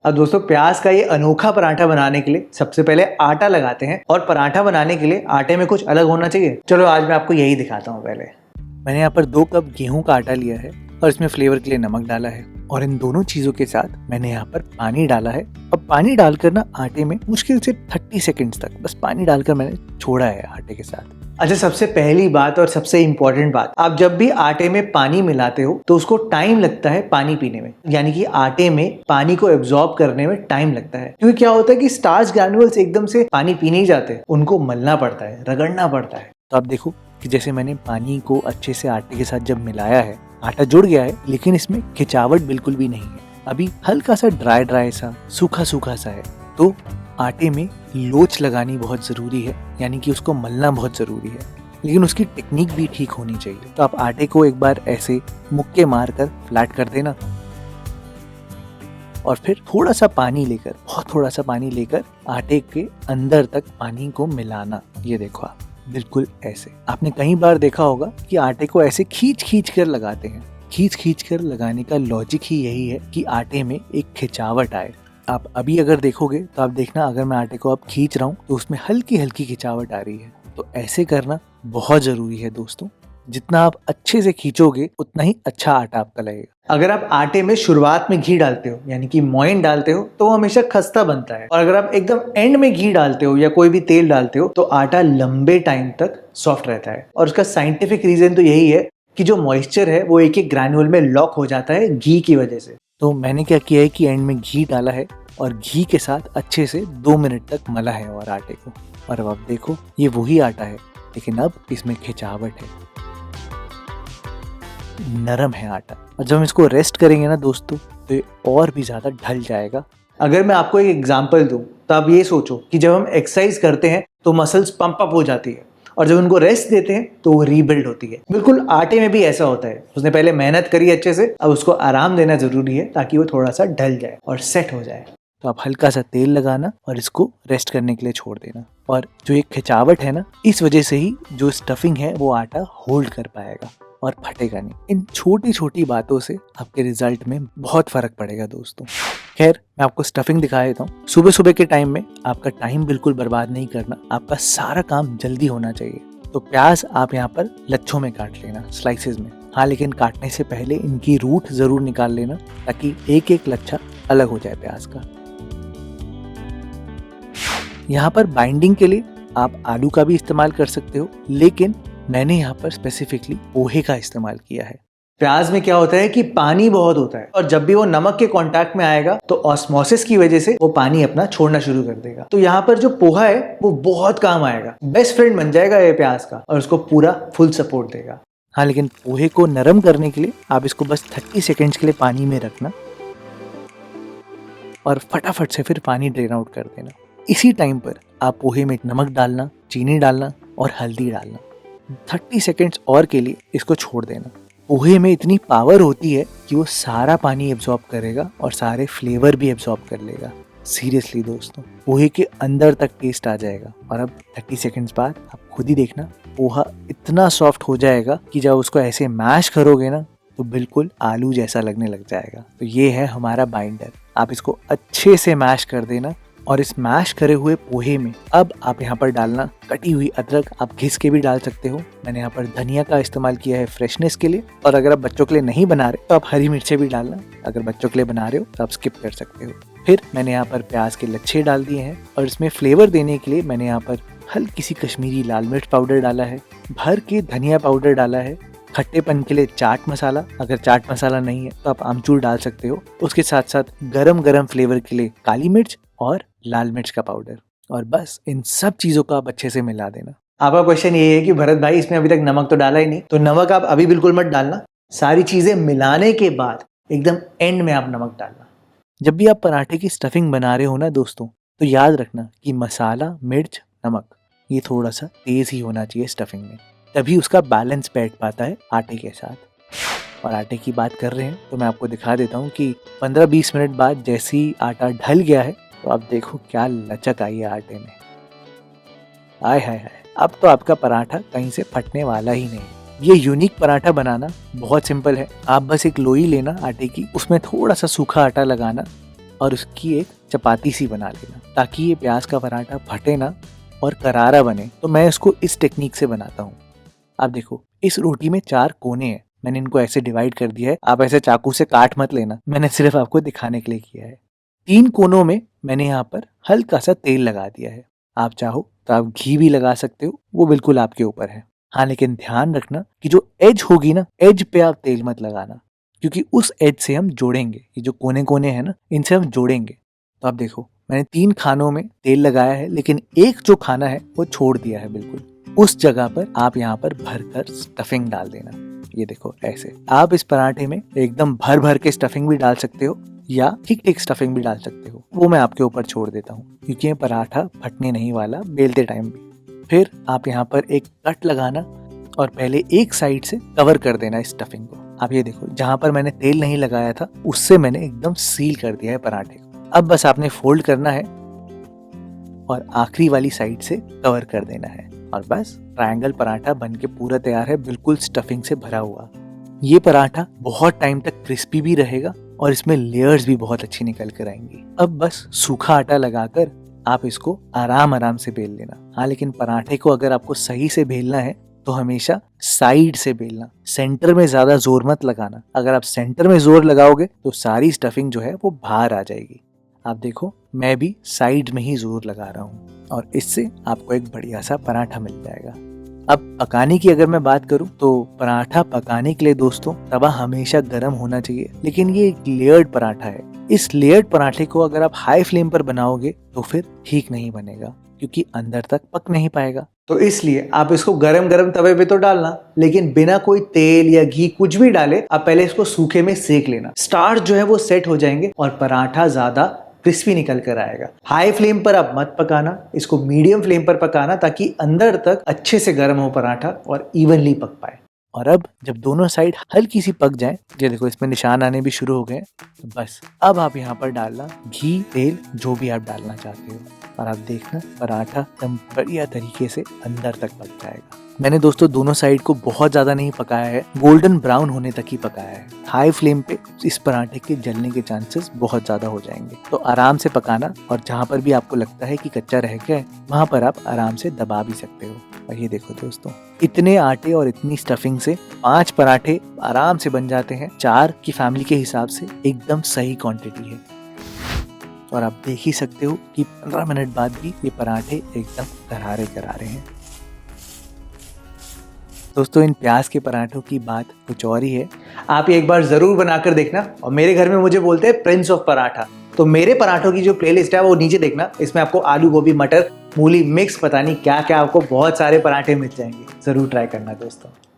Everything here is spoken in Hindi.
अब दोस्तों प्याज का ये अनोखा पराठा बनाने के लिए सबसे पहले आटा लगाते हैं और पराठा बनाने के लिए आटे में कुछ अलग होना चाहिए। चलो आज मैं आपको यही दिखाता हूँ। पहले मैंने यहाँ पर 2 कप गेहूं का आटा लिया है और इसमें फ्लेवर के लिए नमक डाला है और इन दोनों चीजों के साथ मैंने यहाँ पर पानी डाला है। अब पानी डालकर ना आटे में मुश्किल से 30 सेकेंड्स तक बस पानी डालकर मैंने छोड़ा है आटे के साथ। अच्छा, सबसे पहली बात और सबसे इम्पोर्टेंट बात, आप जब भी आटे में पानी मिलाते हो तो उसको टाइम लगता है पानी पीने में, यानी कि आटे में पानी को एब्जॉर्ब करने में टाइम लगता है। क्योंकि क्या होता है कि स्टार्च ग्रैन्युल्स एकदम से पानी पी नहीं जाते, उनको मलना पड़ता है, रगड़ना पड़ता है। तो आप देखो कि जैसे मैंने पानी को अच्छे से आटे के साथ जब मिलाया है, आटा जुड़ गया है, लेकिन इसमें खिंचावट बिल्कुल भी नहीं है। अभी हल्का सा ड्राई सा सूखा सा है। तो आटे में लोच लगानी बहुत ज़रूरी है, यानी कि उसको मलना बहुत ज़रूरी है, लेकिन उसकी टेक्निक भी ठीक होनी चाहिए। तो आप आटे को एक बार ऐसे मुक्के मार कर फ्लैट कर देना और फिर थोड़ा सा पानी लेकर, बहुत थोड़ा सा पानी लेकर आटे के अंदर तक पानी को मिलाना। ये देखो आप, बिल्कुल ऐसे। आपने कई बार देखा होगा कि आटे को ऐसे खींच कर लगाते हैं। खींच कर लगाने का लॉजिक ही यही है कि आटे में एक खिंचावट आए। आप अभी अगर देखोगे तो आप देखना, अगर मैं आटे को अब खींच रहा हूँ तो उसमें हल्की खिंचावट आ रही है। तो ऐसे करना बहुत जरूरी है दोस्तों। जितना आप अच्छे से खींचोगे उतना ही अच्छा आटा आपका लगेगा। अगर आप आटे में शुरुआत में घी डालते हो, यानी कि मोइन डालते हो, तो वो हमेशा खस्ता बनता है। और अगर आप एकदम एंड में घी डालते हो या कोई भी तेल डालते हो तो आटा लंबे टाइम तक सॉफ्ट रहता है। और उसका साइंटिफिक रीजन तो यही है कि जो मॉइस्चर है वो एक ग्रैन्युल में लॉक हो जाता है घी की वजह से। तो मैंने क्या किया है कि एंड में घी डाला है और घी के साथ अच्छे से 2 मिनट तक मला है और आटे को। और अब आप देखो, ये वही आटा है, लेकिन अब इसमें खिंचावट है, नरम है आटा। और जब हम इसको रेस्ट करेंगे ना दोस्तों, तो ये और भी ज़्यादा ढल जाएगा। अगर मैं आपको एक एग्जांपल दूं तो आप ये सोचो कि जब हम एक्सरसाइज करते हैं तो मसल्स पंप अप हो जाती है और जब उनको रेस्ट देते हैं तो वो रीबिल्ड होती है। बिल्कुल आटे में भी ऐसा होता है। उसने पहले मेहनत करी अच्छे से, अब उसको आराम देना जरूरी है ताकि वो थोड़ा सा ढल जाए और सेट हो जाए। तो आप हल्का सा तेल लगाना और इसको रेस्ट करने के लिए छोड़ देना। और जो एक खिंचावट है ना, इस वजह से ही जो स्टफिंग है वो आटा होल्ड कर पाएगा और फटेगा नहीं। इन छोटी बातों से आपके रिजल्ट में बहुत फर्क पड़ेगा दोस्तों। खैर, मैं आपको स्टफिंग दिखा देता हूँ। सुबह के टाइम में आपका टाइम बिल्कुल बर्बाद नहीं करना, आपका सारा काम जल्दी होना चाहिए। तो प्याज आप यहाँ पर लच्छों में काट लेना, स्लाइसेस में। हाँ, लेकिन काटने से पहले इनकी रूट जरूर निकाल लेना ताकि एक लच्छा अलग हो जाए प्याज का। यहाँ पर बाइंडिंग के लिए आप आलू का भी इस्तेमाल कर सकते हो, लेकिन मैंने यहाँ पर स्पेसिफिकली पोहे का इस्तेमाल किया है। प्याज में क्या होता है कि पानी बहुत होता है और जब भी वो नमक के कांटेक्ट में आएगा तो ऑस्मोसिस की वजह से वो पानी अपना छोड़ना शुरू कर देगा। तो यहाँ पर जो पोहा है वो बहुत काम आएगा, बेस्ट फ्रेंड बन जाएगा ये प्याज का और उसको पूरा फुल सपोर्ट देगा। हाँ, लेकिन पोहे को नरम करने के लिए आप इसको बस 30 सेकेंड्स के लिए पानी में रखना और फटाफट से फिर पानी ड्रेन आउट कर देना। इसी टाइम पर आप पोहे में नमक डालना, चीनी डालना और हल्दी डालना। 30 सेकेंड्स और के लिए इसको छोड़ देना। पोहे में इतनी पावर होती है कि वो सारा पानी एब्जॉर्ब करेगा और सारे फ्लेवर भी एब्जॉर्ब कर लेगा। सीरियसली दोस्तों, पोहे के अंदर तक टेस्ट आ जाएगा। और अब 30 सेकेंड्स बाद आप खुद ही देखना, पोहा इतना सॉफ्ट हो जाएगा कि जब उसको ऐसे मैश करोगे ना तो बिल्कुल आलू जैसा लगने लग जाएगा। तो ये है हमारा बाइंडर। आप इसको अच्छे से मैश कर देना और इस मैश करे हुए पोहे में अब आप यहाँ पर डालना कटी हुई अदरक। आप घिस के भी डाल सकते हो। मैंने यहाँ पर धनिया का इस्तेमाल किया है फ्रेशनेस के लिए। और अगर आप बच्चों के लिए नहीं बना रहे तो आप हरी मिर्चें भी डालना। अगर बच्चों के लिए बना रहे हो तो आप स्किप कर सकते हो। फिर मैंने यहाँ पर प्याज के लच्छे डाल दिए हैं और इसमें फ्लेवर देने के लिए मैंने यहाँ पर हल्की सी कश्मीरी लाल मिर्च पाउडर डाला है, भर के धनिया पाउडर डाला है, खट्टेपन के लिए चाट मसाला, अगर चाट मसाला नहीं है तो आप आमचूर डाल सकते हो। उसके साथ साथ गरम फ्लेवर के लिए काली मिर्च और लाल मिर्च का पाउडर। और बस इन सब चीजों को आप अच्छे से मिला देना। आपका क्वेश्चन ये है कि भरत भाई इसमें अभी तक नमक तो डाला ही नहीं, तो नमक आप अभी बिल्कुल मत डालना। सारी चीजें मिलाने के बाद एकदम एंड में आप नमक डालना। जब भी आप पराठे की स्टफिंग बना रहे हो ना दोस्तों, तो याद रखना कि मसाला, मिर्च, नमक ये थोड़ा सा तेज ही होना चाहिए स्टफिंग में, तभी उसका बैलेंस बैठ पाता है आटे के साथ। और आटे की बात कर रहे हैं तो मैं आपको दिखा देता हूँ कि 15-20 मिनट बाद जैसे ही आटा ढल गया है तो आप देखो क्या लचक आई है आटे में। आय हाय हाय, अब तो आपका पराठा कहीं से फटने वाला ही नहीं। ये यूनिक पराठा बनाना बहुत सिंपल है। आप बस एक लोई लेना आटे की, उसमें थोड़ा सा सूखा आटा लगाना, और उसकी एक चपाती सी बना लेना, ताकि ये प्याज का पराठा फटे ना और करारा बने। तो मैं इसको इस टेक्निक से बनाता हूँ। आप देखो, इस रोटी में 4 कोने हैं, मैंने इनको ऐसे डिवाइड कर दिया है। आप ऐसे चाकू से काट मत लेना, मैंने सिर्फ आपको दिखाने के लिए किया है। 3 कोनों में मैंने यहाँ पर हल्का सा तेल लगा दिया है। आप चाहो तो आप घी भी लगा सकते हो, वो बिल्कुल आपके ऊपर है। हाँ, लेकिन ध्यान रखना कि जो एज होगी ना, एज पे आप तेल मत लगाना, क्योंकि उस एज से हम जोड़ेंगे। ये जो कोने कोने हैं ना, इनसे हम जोड़ेंगे। तो आप देखो, मैंने 3 खानों में तेल लगाया है, लेकिन एक जो खाना है वो छोड़ दिया है बिल्कुल। उस जगह पर आप यहाँ पर भरकर स्टफिंग डाल देना। ये देखो ऐसे। आप इस पराठे में एकदम भर भर के स्टफिंग भी डाल सकते हो या ठीक ठीक स्टफिंग भी डाल सकते हो, वो मैं आपके ऊपर छोड़ देता हूँ, क्योंकि ये पराठा फटने नहीं वाला बेलते टाइम भी। फिर आप यहाँ पर एक कट लगाना और पहले एक साइड से कवर कर देना इस स्टफिंग को। आप ये देखो, जहाँ पर मैंने तेल नहीं लगाया था उससे मैंने एकदम सील कर दिया है पराठे को। अब बस आपने फोल्ड करना है और आखिरी वाली साइड से कवर कर देना है, और बस ट्रायंगल पराठा बनके पूरा तैयार है, बिल्कुल स्टफिंग से भरा हुआ। ये पराठा बहुत टाइम तक क्रिस्पी भी रहेगा और इसमें लेयर्स भी बहुत अच्छी निकल कर आएंगी। अब बस सूखा आटा लगाकर आप इसको आराम आराम से बेल लेना। हाँ, लेकिन पराठे को अगर आपको सही से बेलना है तो हमेशा साइड से बेलना, सेंटर में ज्यादा जोर मत लगाना। अगर आप सेंटर में जोर लगाओगे तो सारी स्टफिंग जो है वो बाहर आ जाएगी। आप देखो, मैं भी साइड में ही जोर लगा रहा हूँ और इससे आपको एक बढ़िया सा पराठा मिल जाएगा। अब पकाने की अगर मैं बात करूं तो पराठा पकाने के लिए दोस्तों तवा हमेशा गर्म होना चाहिए, लेकिन ये एक लेयर्ड पराठा है। इस लेयर्ड पराठे को अगर आप हाई फ्लेम पर बनाओगे तो फिर ठीक नहीं बनेगा, क्योंकि अंदर तक पक नहीं पाएगा। तो इसलिए आप इसको गरम गरम तवे पे तो डालना, लेकिन बिना कोई तेल या घी कुछ भी डाले आप पहले इसको सूखे में सेक लेना। स्टार्च जो है वो सेट हो जाएंगे और पराठा ज्यादा क्रिस्पी निकल कर आएगा। हाई फ्लेम पर आप मत पकाना, इसको मीडियम फ्लेम पर पकाना, ताकि अंदर तक अच्छे से गर्म हो पराठा और इवनली पक पाए। और अब जब दोनों साइड हल्की सी पक जाए, ये देखो इसमें निशान आने भी शुरू हो गए, तो बस अब आप यहाँ पर डालना घी, तेल, जो भी आप डालना चाहते हो, और आप देखना पराठा एकदम बढ़िया तरीके से अंदर तक पक जाएगा। मैंने दोस्तों दोनों साइड को बहुत ज्यादा नहीं पकाया है, गोल्डन ब्राउन होने तक ही पकाया है। हाई फ्लेम पे इस पराठे के जलने के चांसेस बहुत ज्यादा हो जाएंगे, तो आराम से पकाना। और जहाँ पर भी आपको लगता है कि कच्चा रह गया है, वहाँ पर आप आराम से दबा भी सकते हो। और ये देखो दोस्तों, इतने आटे और इतनी स्टफिंग से 5 पराठे आराम से बन जाते हैं। 4 की फैमिली के हिसाब से एकदम सही क्वांटिटी है। और आप देख ही सकते हो कि 15 मिनट बाद भी ये पराठे एकदम करारे करारे हैं। दोस्तों, इन प्याज के पराठों की बात कुछ और ही है। आप ये एक बार जरूर बनाकर देखना। और मेरे घर में मुझे बोलते हैं प्रिंस ऑफ पराठा। तो मेरे पराठों की जो प्लेलिस्ट है वो नीचे देखना। इसमें आपको आलू, गोभी, मटर, मूली मिक्स, पता नहीं क्या क्या, आपको बहुत सारे पराठे मिल जाएंगे। जरूर ट्राई करना दोस्तों।